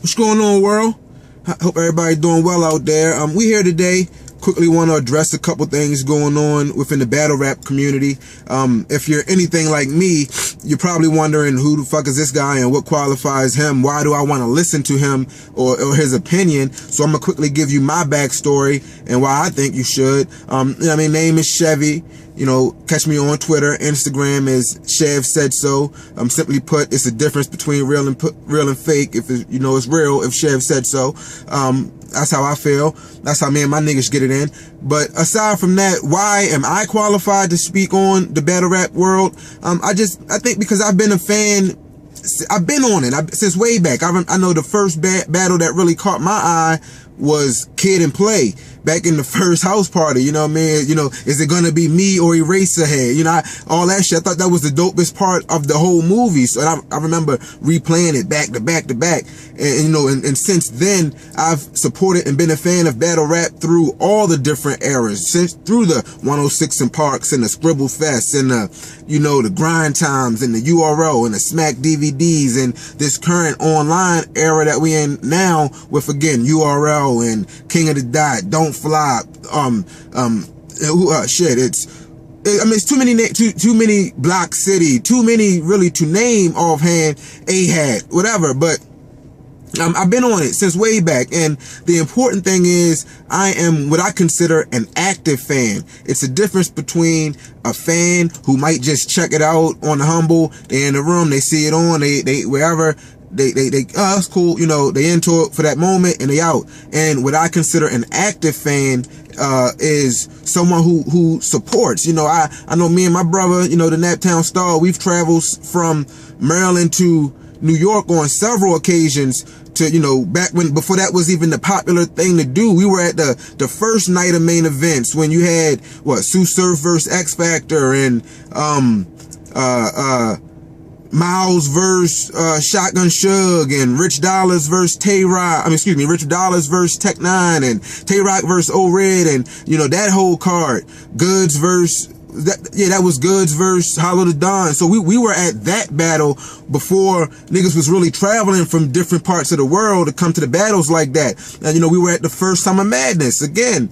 What's going on, world? Hope everybody doing well out there. We here today. Quickly want to address a couple things going on within the battle rap community. If you're anything like me, you're probably wondering who the fuck is this guy and what qualifies him? Why do I want to listen to him or his opinion? So I'm gonna quickly give you my backstory and why I think you should. Name is Chevy. Catch me on Twitter. Instagram is Chev Said So. Simply put, it's the difference between real and fake. If it's real, if Chev said so. That's how I feel. That's how me and my niggas get it in. But aside from that, why am I qualified to speak on the battle rap world? I think because I've been a fan. I've been on it since way back. I know the first battle that really caught my eye was Kid and Play back in the first house party. You know what I mean? Is it gonna be me or Eraserhead? All that shit. I thought that was the dopest part of the whole movie. So I remember replaying it back to back to back. And since then, I've supported and been a fan of battle rap through all the different eras, through the 106 and Parks and the Scribble Fest and the Grind Times and the URL and the Smack DVDs and this current online era that we in now with, again, URL and King of the Dot, Don't Flop, it's too many Block City, too many really to name offhand, A-Hat, whatever, but I've been on it since way back, and the important thing is I am what I consider an active fan. It's a difference between a fan who might just check it out on the humble, they in the room, they see it on, they wherever, they it's cool, they into it for that moment and they out. And what I consider an active fan is someone who supports. I know me and my brother, the Naptown Star, we've traveled from Maryland to New York on several occasions to, back before that was even the popular thing to do. We were at the first night of main events when you had Sue Surf versus X Factor and Miles versus Shotgun Suge and Rich Dollars versus Rich Dollars versus Tech Nine and Tay Rock versus O-Red and that whole card. Goods versus that was Goods versus Hollow the Don. So we were at that battle before niggas was really traveling from different parts of the world to come to the battles like that. And we were at the first Summer Madness again.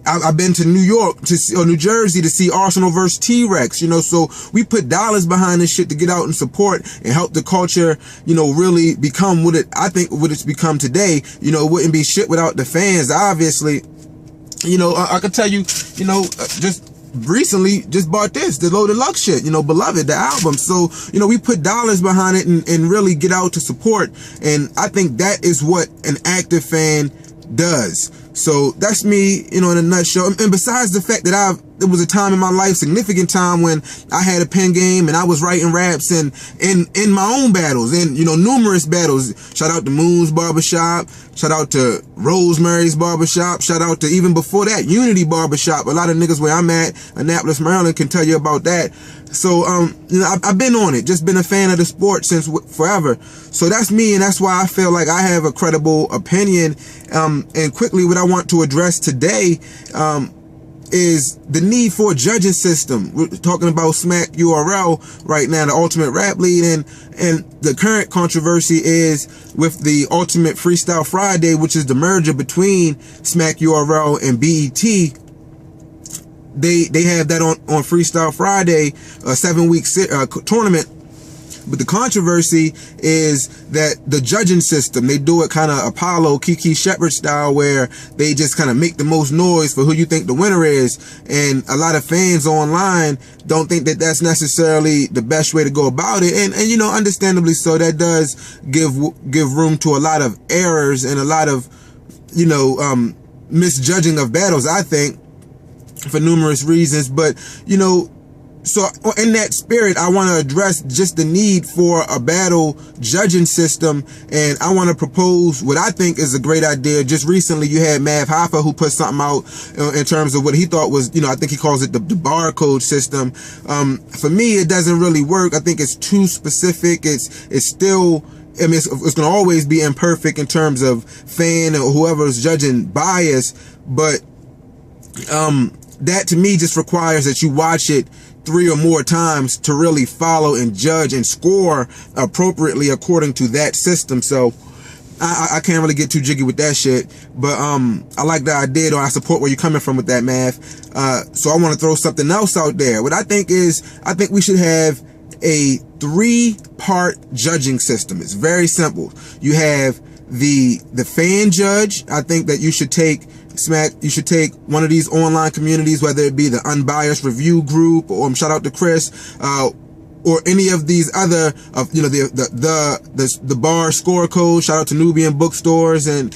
I've been to New York or New Jersey to see Arsenal versus T-Rex, so we put dollars behind this shit to get out and support and help the culture, really become what it's become today. It wouldn't be shit without the fans, obviously. I could tell you, just recently just bought the Low Deluxe shit, Beloved, the album. So, we put dollars behind it and really get out to support. And I think that is what an active fan does. So that's me, in a nutshell. And besides the fact that there was a time in my life, significant time, when I had a pen game and I was writing raps and in my own battles and, numerous battles. Shout out to Moon's Barbershop. Shout out to Rosemary's Barbershop. Shout out to, even before that, Unity Barbershop. A lot of niggas where I'm at, Annapolis, Maryland, can tell you about that. So, I've been on it, just been a fan of the sport since forever. So that's me, and that's why I feel like I have a credible opinion. And quickly, what I want to address today, is the need for a judging system. We're talking about Smack URL right now, the Ultimate Rap League, and the current controversy is with the Ultimate Freestyle Friday, which is the merger between Smack URL and BET. They have that on Freestyle Friday, a 7-week tournament. But the controversy is that the judging system, they do it kind of Apollo, Kiki Shepard style, where they just kind of make the most noise for who you think the winner is. And a lot of fans online don't think that that's necessarily the best way to go about it. And understandably so, that does give room to a lot of errors and a lot of, misjudging of battles, I think, for numerous reasons. But, so in that spirit, I want to address just the need for a battle judging system, and I want to propose what I think is a great idea. Just recently, you had Mav Hoffa, who put something out in terms of what he thought was, I think he calls it the barcode system. For me, it doesn't really work. I think it's too specific. It's still, it's going to always be imperfect in terms of fan or whoever's judging bias, but that to me just requires that you watch it 3 or more times to really follow and judge and score appropriately according to that system. So I can't really get too jiggy with that shit, but I like the idea, though. I support where you're coming from with that, math. So I want to throw something else out there. What I think we should have a 3-part judging system. It's very simple. You have the fan judge. I think that you should take one of these online communities, whether it be the Unbiased Review Group, or shout out to Chris, or any of these other, the bar score code. Shout out to Nubian Bookstores and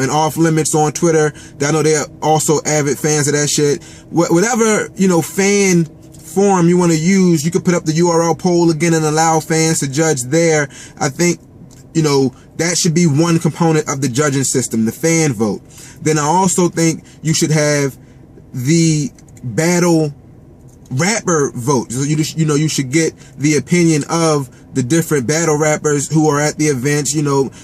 Off Limits on Twitter. I know they're also avid fans of that shit. Whatever, fan forum you want to use, you could put up the URL poll again and allow fans to judge there. I think, that should be one component of the judging system, the fan vote. Then I also think you should have the battle rapper vote. So you should get the opinion of the different battle rappers who are at the events,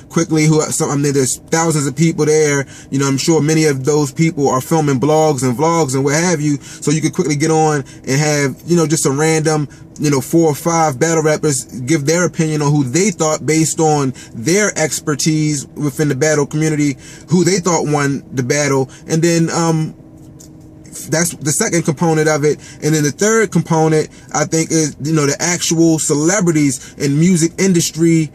quickly, there's thousands of people there. I'm sure many of those people are filming blogs and vlogs and what have you. So you could quickly get on and have, just some random, 4 or 5 battle rappers give their opinion on who they thought, based on their expertise within the battle community, who they thought won the battle. And then, that's the second component of it. And then the third component, I think, is, the actual celebrities and music industry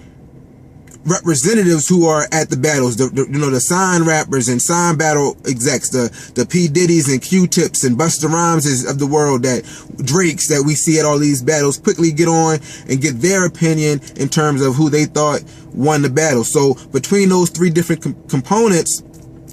representatives who are at the battles, the sign rappers and sign battle execs, the P. Diddy's and Q-Tips and Busta Rhymes of the world, that Drakes that we see at all these battles, quickly get on and get their opinion in terms of who they thought won the battle. So between those 3 different components,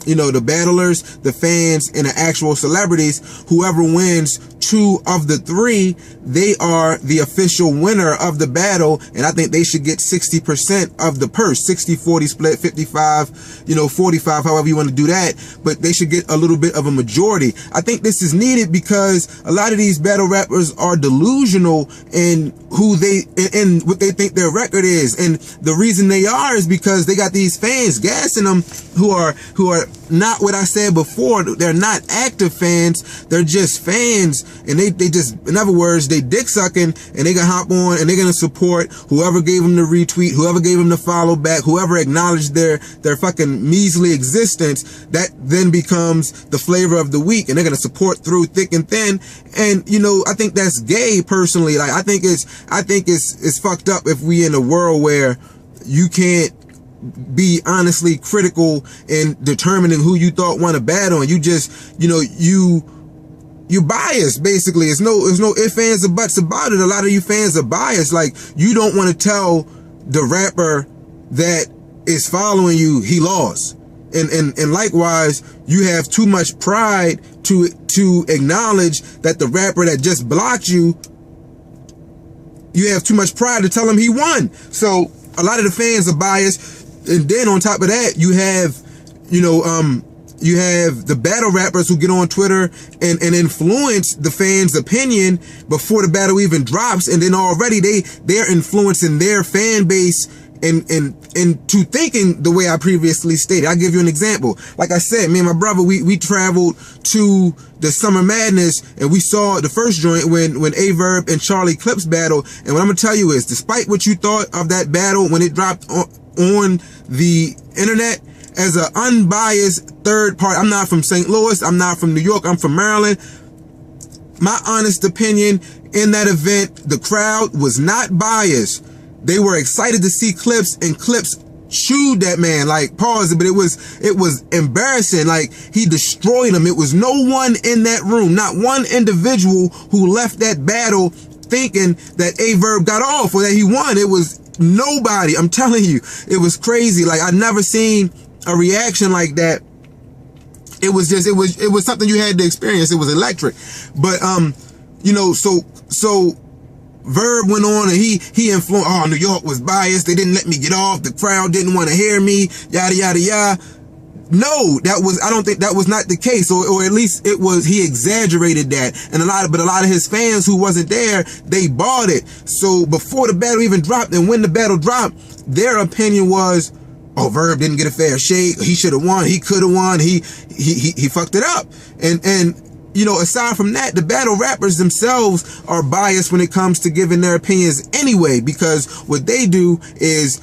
the battlers, the fans, and the actual celebrities, whoever wins 2 of the 3, they are the official winner of the battle. And I think they should get 60% of the purse, 60-40 split, 55, 45, however you want to do that. But they should get a little bit of a majority. I think this is needed because a lot of these battle rappers are delusional in and what they think their record is. And the reason they are is because they got these fans gassing them who are not what I said before. They're not active fans. They're just fans. And they just, in other words, they dick sucking, and they gonna hop on and they're gonna support whoever gave them the retweet, whoever gave them the follow back, whoever acknowledged their fucking measly existence. That then becomes the flavor of the week, and they're gonna support through thick and thin. And I think that's gay, personally. Like, I think it's fucked up if we in a world where you can't be honestly critical in determining who you thought won a battle, and you just, you biased, basically. It's no ifs, ands, or buts about it. A lot of you fans are biased. Like, you don't want to tell the rapper that is following you he lost. And likewise, you have too much pride to acknowledge that the rapper that just blocked you have too much pride to tell him he won. So a lot of the fans are biased. And then on top of that, you have, you have the battle rappers who get on Twitter and influence the fans' opinion before the battle even drops. And then already they're influencing their fan base into thinking the way I previously stated. I'll give you an example. Like I said, me and my brother, we traveled to the Summer Madness, and we saw the first joint when Averb and Charlie Clips battle. And what I'm gonna tell you is, despite what you thought of that battle when it dropped on the internet, as an unbiased third party, I'm not from St. Louis, I'm not from New York, I'm from Maryland. My honest opinion, in that event, the crowd was not biased. They were excited to see Clips, and Clips chewed that man, like, pause it, but it was embarrassing. Like, he destroyed him. It was no one in that room, not one individual who left that battle thinking that Averb got off or that he won. It was nobody. I'm telling you, it was crazy. Like, I've never seen a reaction like that. It was just, it was something you had to experience. It was electric. But, so Verb went on and he influenced, oh, New York was biased. They didn't let me get off. The crowd didn't want to hear me, yada, yada, yada. No, I don't think that was not the case, or at least it was, he exaggerated that. And a lot of his fans who wasn't there, they bought it. So before the battle even dropped, and when the battle dropped, their opinion was, oh, Verb didn't get a fair shake. He should have won. He could have won. He fucked it up. And you know, aside from that, the battle rappers themselves are biased when it comes to giving their opinions anyway, because what they do is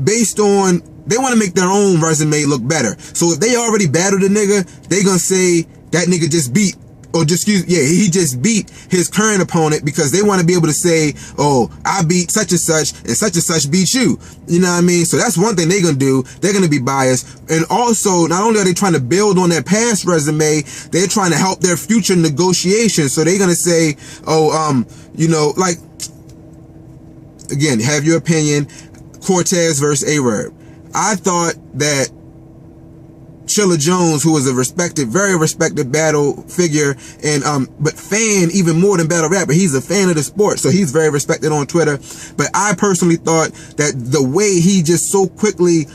based on, they want to make their own resume look better. So if they already battled a nigga, they gonna say that nigga just beat, or just he just beat his current opponent, because they want to be able to say, oh, I beat such and such beat you. You know what I mean? So that's one thing they're going to do. They're going to be biased. And also, not only are they trying to build on their past resume, they're trying to help their future negotiations. So they're going to say, oh, you know, like, again, have your opinion. Cortez versus Avid. I thought that Chilla Jones, who was a respected, very respected battle figure, and but fan even more than battle rapper. He's a fan of the sport, so he's very respected on Twitter. But I personally thought that the way he just so quickly,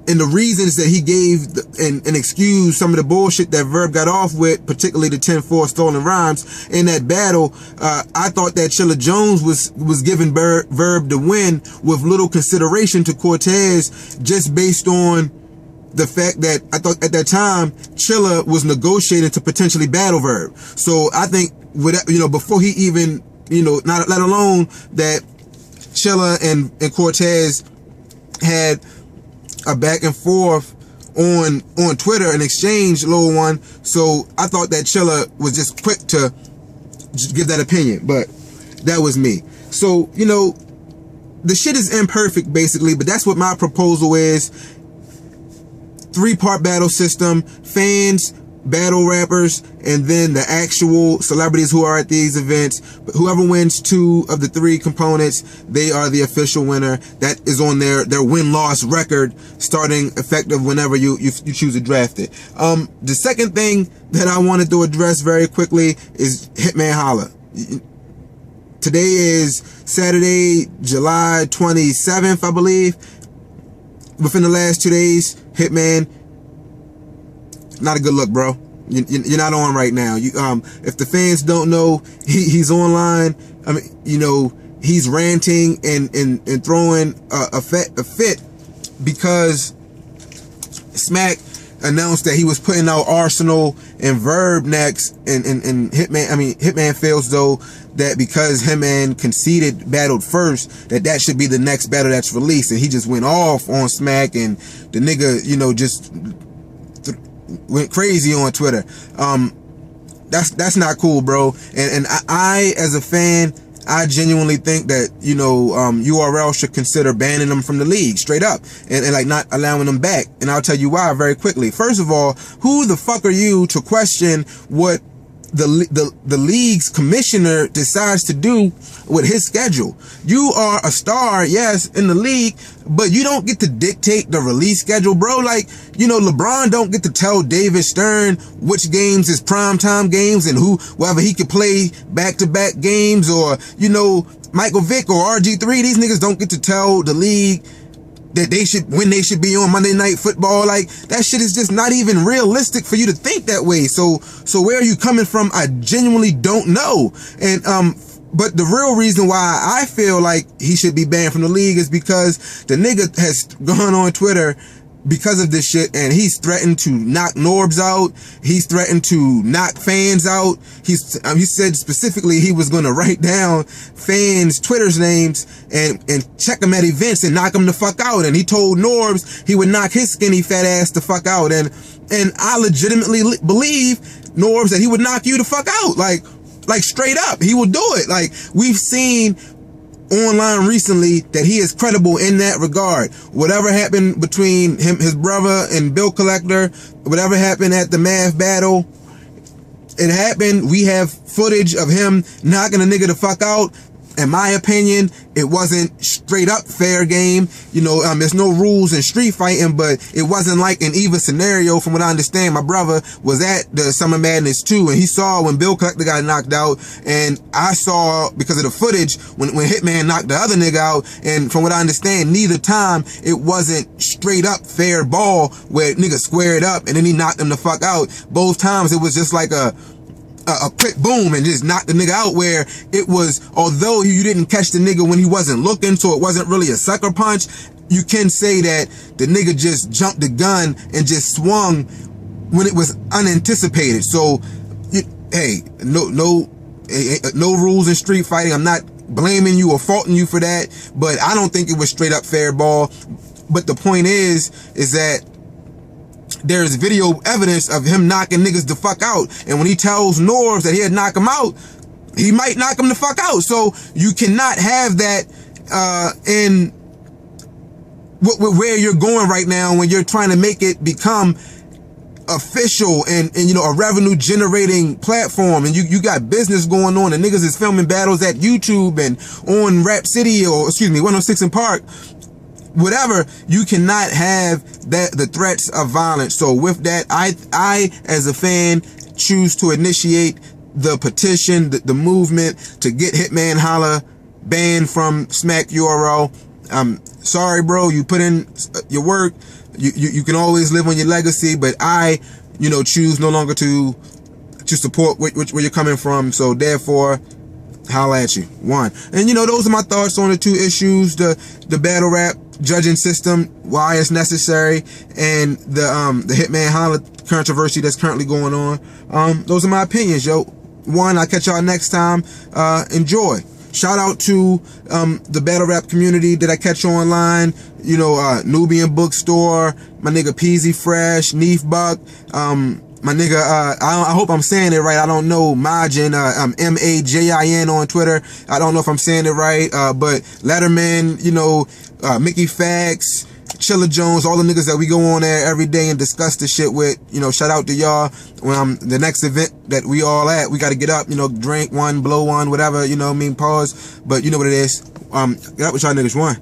and the reasons that he gave and excused some of the bullshit that Verb got off with, particularly the 10-4 stolen rhymes in that battle, I thought that Chilla Jones was giving Verb the win with little consideration to Cortez, just based on the fact that I thought at that time Chilla was negotiating to potentially battle Verb. So I think, with, you know, before he even, you know, not let alone that Chilla and Cortez had a back and forth on Twitter, an exchange, little one. So I thought that Chilla was just quick to just give that opinion, but that was me. So, you know, the shit is imperfect basically, but that's what my proposal is. 3-part battle system, fans, battle rappers, and then the actual celebrities who are at these events. But whoever wins 2 of the 3 components, they are the official winner. That is on their win-loss record, starting effective whenever you choose to draft it. The second thing that I wanted to address very quickly is Hitman Holla. Today is Saturday, July 27th, I believe. Within the last 2 days, Hitman, not a good look, bro. You're not on right now. If the fans don't know, he's online. I mean, you know, he's ranting and throwing a fit because Smack announced that he was putting out Arsenal and Verb next, and Hitman feels though that because Hitman conceded battled first, that should be the next battle that's released, and he just went off on Smack, and the nigga, you know, just went crazy on Twitter. That's not cool, bro. And I as a fan, I genuinely think that, you know, URL should consider banning them from the league straight up, and like not allowing them back. And I'll tell you why very quickly. First of all, who the fuck are you to question what the league's commissioner decides to do with his schedule? You are a star, yes, in the league, but you don't get to dictate the release schedule, bro. Like, you know, LeBron don't get to tell David Stern which games is primetime games and whether he could play back-to-back games, or, you know, Michael Vick or RG3. These niggas don't get to tell the league that they should be on Monday Night Football. Like, that shit is just not even realistic for you to think that way. So where are you coming from? I genuinely don't know. And but the real reason why I feel like he should be banned from the league is because the nigga has gone on Twitter because of this shit, and he's threatened to knock Norbs out. He's threatened to knock fans out. He said specifically he was going to write down fans' Twitter's names and check them at events and knock them the fuck out. And he told Norbs he would knock his skinny fat ass the fuck out. And I legitimately believe, Norbs, that he would knock you the fuck out. Like straight up, he will do it. Like, we've seen online recently that he is credible in that regard. Whatever happened between him, his brother, and Bill Collector, whatever happened at the math battle, it happened. We have footage of him knocking a nigga the fuck out. In my opinion, it wasn't straight up fair game. You know, there's no rules in street fighting, but it wasn't like an even scenario. From what I understand, my brother was at the Summer Madness 2, and he saw when Bill Collector got knocked out, and I saw, because of the footage, when Hitman knocked the other nigga out, and from what I understand, neither time it wasn't straight up fair ball where nigga squared up and then he knocked him the fuck out. Both times it was just like a quick boom and just knocked the nigga out, where it was, although you didn't catch the nigga when he wasn't looking, so it wasn't really a sucker punch, you can say that the nigga just jumped the gun and just swung when it was unanticipated. So hey, no rules in street fighting. I'm not blaming you or faulting you for that, but I don't think it was straight up fair ball. But the point is that there's video evidence of him knocking niggas the fuck out. And when he tells Norv that he'd knock him out, he might knock him the fuck out. So you cannot have that in where you're going right now when you're trying to make it become official and you know, a revenue generating platform, and you got business going on, and niggas is filming battles at YouTube and on Rap City, or excuse me, 106 in Park, whatever. You cannot have that, the threats of violence. So with that, I as a fan choose to initiate the petition, the movement to get Hitman Holla banned from Smack URL. Sorry, bro, you put in your work. You can always live on your legacy, but I, you know, choose no longer to support where you're coming from. So therefore, holla at you. One. And you know, those are my thoughts on the two issues: the battle rap judging system, why it's necessary, and the Hitman Holla controversy that's currently going on. Those are my opinions, yo. One, I'll catch y'all next time. Enjoy. Shout out to the battle rap community that I catch online. You know, Nubian Bookstore, my nigga Peasy Fresh, Neef Buck, my nigga, I hope I'm saying it right. I don't know, Majin, Majin on Twitter. I don't know if I'm saying it right, but Letterman, you know, Mickey Fax, Chilla Jones, all the niggas that we go on there every day and discuss this shit with. You know, shout out to y'all. When the next event that we all at, we got to get up, you know, drink one, blow one, whatever, you know what I mean, pause. But you know what it is. Get up with y'all niggas. One.